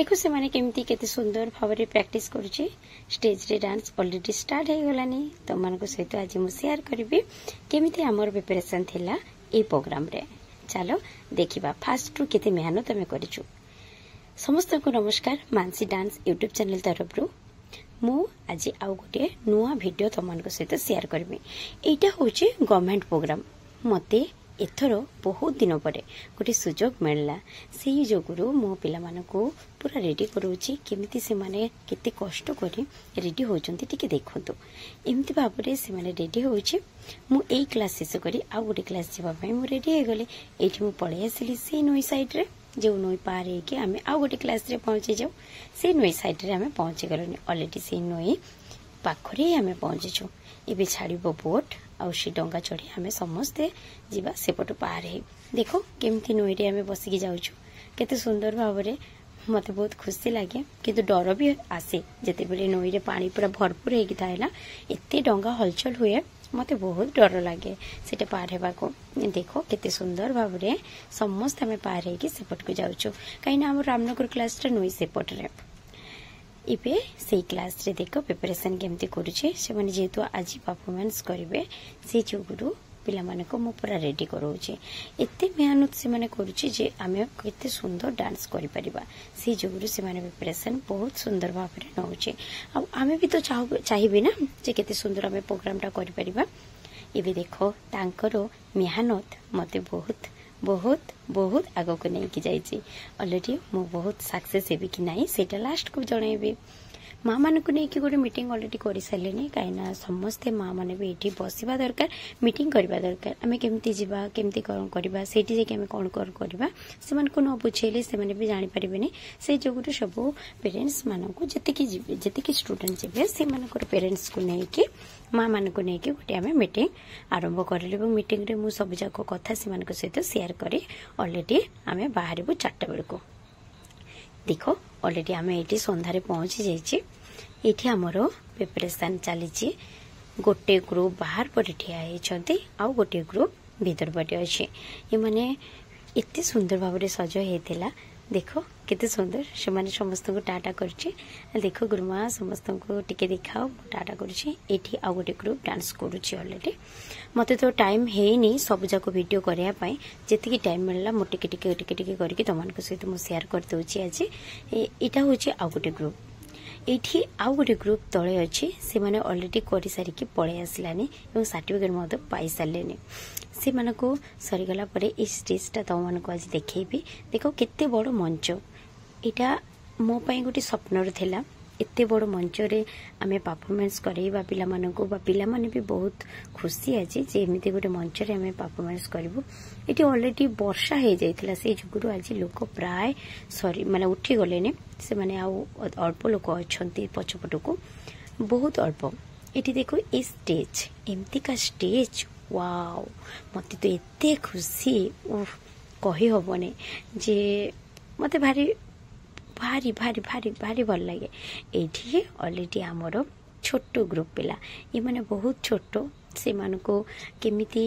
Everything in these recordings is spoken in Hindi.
देखो से माने केमती केते सुंदर भाव प्रैक्टिस करुचे स्टेज रे डांस ऑलरेडी स्टार्ट हो गलानी तो मन को सहित आज मु शेयर करबी केमिति हमर प्रिपरेशन थिला ए प्रोग्राम रे। चलो देखिबा फास्ट टू केते मेहनत हमें करिछु। समस्त को नमस्कार मानसी डांस यूट्यूब चैनल तरफ मु आज आउ गोटे नुआ वीडियो तमन को सहित शेयर करबी। एटा होचे गवर्नमेंट प्रोग्राम मते एथरो बहुत दिन पर गोटे सुजोग मिलला से जोगुरु मो पिला मानको पूरा रेडी करूची केमिति से माने केते कष्ट करी रेडी होचंती टिके देखंतु। एमति भाबरे से माने रेडी होची मु एई क्लास शेष करी आ गोटे क्लास जेबा पई मु रेडी हे गले। एठी मु पळे आसिली से नोई साइड रे जो नोई पार हे के आमे आ गोटे क्लास रे पहुंचे जाऊ से नोई साइड रे आमे पहुंचे गलनी ऑलरेडी से नोई पाखरे आमे पहुंचेछु। एबे छाड़ीबो बोट आउ सी डंगा चढ़ी आमे समस्ते जीवा सेपट पार हे। देखो केमती नई रे आमे बसिकी जाउछु केते सुंदर भावरे मते बहुत खुशी लागे किंतु डर भी आसे जते बेले नई रे पानी पूरा भरपूर हेकी थाएला एते डंगा हलचल हुए मते बहुत डर लागे सेटे पार हेबा को। देखो केते सुंदर भावरे समस्त आमे पार हेकी सेपट को जाउछु काइना हम रामनगर क्लास रे नई सेपट रे इबे से क्लास रे देखो प्रिपरेशन केमती करूचे से माने जेतु आज परफॉर्मेंस करिवे से जोगुरु पिला माने को मु पूरा रेडी करूचे एते मेहनत से माने करूचे जे आमे केते सुंदर डांस करि परिबा से जोगुरु से माने प्रिपरेशन बहुत सुंदर भाबरे नउचे। अब आमे भी तो चाहिबे ना जे केते सुंदर आमे प्रोग्रामटा करि परिबा। इबे देखो तांकरो मेहनत मते बहुत बहुत बहुत आगो को नहीं की जाइए ऑलरेडी मु बहुत सक्सेस हेबी कि नहीं सेटा लास्ट को जणेबी। माँ मान को नहीं कि गोटे मीटिंग ऑलरेडी कर सारे कहीं समस्ते माँ मैंने भी ये बसवा दरकार मीटिंग करवा दरकार आम केमती जावा केमती कौन करवा से कौन कौन करवा से न बुझेले से भी जानीपारे से जो सब पेरेन्ट्स मानक जी स्टूडेंट जी से पेरेन्ट्स को लेकिन माँ मान को लेकिन गोटे आम मीटिंग आरंभ कर मीटिंग रे मुझ सब जाक कथा से सहित शेयर करे ऑलरेडी आम बाहर 4टा बेल को। देखो ऑलरेडी आम ये संध्यारे पहुंची जाइए आमर प्रिपरेशन चली गोटे ग्रुप बाहर पर ठिया होती आउ गोटे ग्रुप भीतर पटे अच्छे ये माने इतने सुंदर भाव सज होता। देखो केते सुंदर से माने समस्त को टाटा करछे। देखो गुरुमा समस्त को टिके दिखाओ टाटा करछे। एठी आ गोटे ग्रुप डांस करूची ऑलरेडी मते तो टाइम हेनी सब जाको वीडियो करया पई जेतिकी टाइम मिलला मो टिके टिके टिके टिके करके तमन को सहित मो शेयर कर दोची। आज एटा होची आ गोटे ग्रुप एठी आ गोटे ग्रुप तळे अछि से माने ऑलरेडी करि सारी की पळे आसलानी एवं सर्टिफिकेट मते पाई सालेनी से मानको सरीगला परे ए स्टेजटा तम मानको आज देखेबी। देखो केते बड़ मंच एटा मो पई गोटे स्वप्नर थिला एते बड़ मंच रे आमे परफॉर्मेंस करैबा पिला मानको बा पिला माने भी बहुत खुशी अछि जे एमिते गोटे मंच रे आमे परफॉर्मेंस करबो। एटी ऑलरेडी वर्षा हे जाइथिला से जुगुरु आज लोक प्राय सरी माने उठी गलेने से माने आ अल्प लोक अछंती पछपटको बहुत अल्प। एटी देखो ए स्टेज एमती का स्टेज वाओ मते तो एते खुशी कही हबने जे मते भारी भारी भारी भारी भारी भल लगे। एठी ऑलरेडी आमर छोट ग्रुप पिला ये माने बहुत छोट से मानको केमिति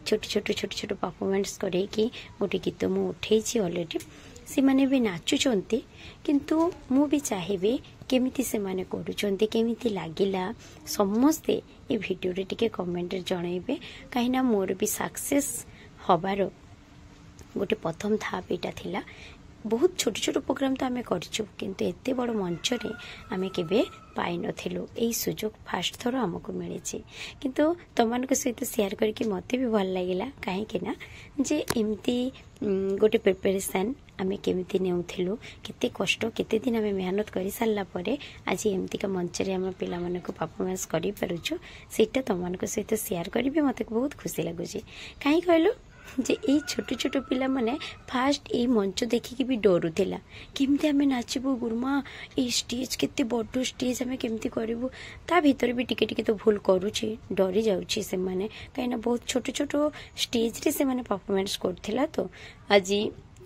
छोट छोट छोट छोट परफॉर्मेंस करे कि गोटे गीत मु उठेछि ऑलरेडी से माने भी नाचुचंती किंतु मु भी चाहिबे केमिति से माने करूचंती केमिति लागिला समस्ते ए वीडियो रे टिके कमेंट रे जणाइबे काहिना मोर भी सक्सेस हबारो गोटे प्रथम धाप एटा थिला। बहुत छोट छोट प्रोग्राम तो आमे करछु किंतु एते बड़ मंच रे आमे केबे पाई नथिलु एई सुजोग फास्ट थरो हमको मिलेछि किंतु तमन को सहित शेयर करके मते भी भल लागिला काहे कि ना जे एमती गोटे प्रिपरेशन आमे केमिति नेउथिलु केते कष्ट केते दिन आमे मेहनत करि सारला परे आज एमती का मंच रे हम पिला मन को परफॉर्मेंस करि परुछु सेटा तमन को सहित शेयर करबे मते बहुत खुशी लागुछि। काहे कहलो जे ए छोट छोट पिला माने फास्ट ए मंच देखिकी भी डरू थिला केमती आमे नाचबो गुरुमा ए स्टेज केते बड्डो स्टेज आमे केमती करबो ता भीतर भी टिके टिके तो भूल करूची डरी जाउची से माने काइना बहुत छोट छोट स्टेज रे से माने परफॉर्मेंस करथिला तो आज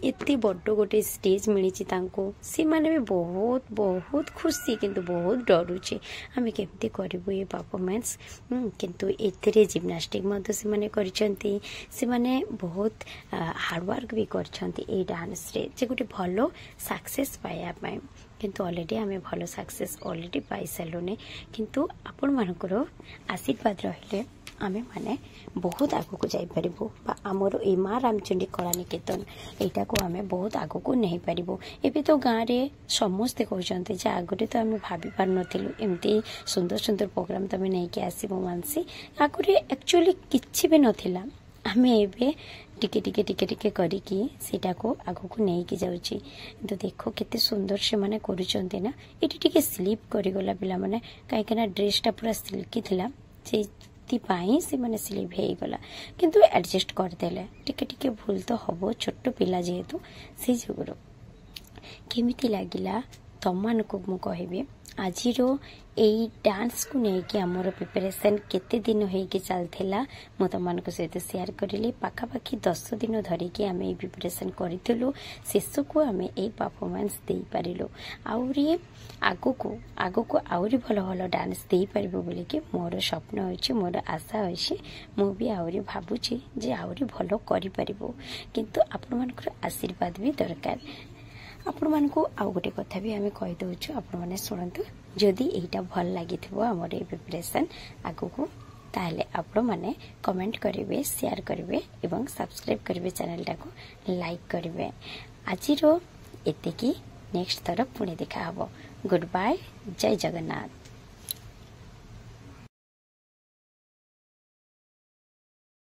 एते बड़ गोटे स्टेज मिली से माने भी बहुत बहुत खुशी किंतु बहुत डरुचे आम केमती करूँ ये परफॉर्मेंस किंतु एथिरे जिम्नास्टिक मध्य से माने करिसेंती से माने बहुत हार्डवर्क भी करछंती ए डांस रे जे गोटे भलो सक्सेस पाया पाए किंतु ऑलरेडी आम भलो सक्सेस ऑलरेडी पाई सारूने किंतु आपण मानकर आशीर्वाद रहिले आमे माने बहुत आगो को जाई परिबो बा हमर ए मां रामचंडी कला निकेतन एटा को आमे बहुत आगो को नहीं परिबो एबे तो गां रे समस्त कहउचंते जे आगरे तो आमे भाबी पार नथिलु एमती सुंदर सुंदर प्रोग्राम तमे नहीं के आसीबो मानसी आगरे एक्चुअली किछि भी नथिला आमे एबे टिके टिके टिके टिके करिकी सेटा को आगो को नहीं के जाउची तो देखो केते सुंदर से माने करूचंते ना एटी टिके स्लिप करि गला पिला माने काहे केना ड्रेसटा पूरा सिल्की थिला से से माने स्लीव हो गला किंतु एडजस्ट करदेले टिके टिके भूल तो हबो छोट पिला जेहेतु से जुगुरो केमिति लागिला तमन को मु कहबे आजिरो एई डांस को नहीं कि हमर प्रिपरेशन केते दिन होई के चलथिला मु तमन को सहित शेयर करिले पाखा पाखी 10 दिन धरि के हमें प्रिपरेशन करितलु शेष को हमें एई परफॉर्मेंस देई परिलो आउरी आगो को आउरी भलो भलो डांस देई परिबो बोले कि मोर स्वप्न होछि मोर आशा होछि मु भी आउरी भाबुछि जे आउरी भलो करि परिबो किंतु आपन मानकर आशीर्वाद भी दरकार आपण मानकु आउ गोटे कथा भी आमे कहि दउछु आपण माने सुनंतु जदि एटा भल लागिथबो हमर ए प्रिपरेशन आगु को ताले आपण माने कमेंट करिवे शेयर करिवे एवं सब्सक्राइब करिवे चैनल टा को लाइक करिवे आजिरो एते की नेक्स्ट तरफ पुणे देखा हबो गुड बाय जय जगन्नाथ।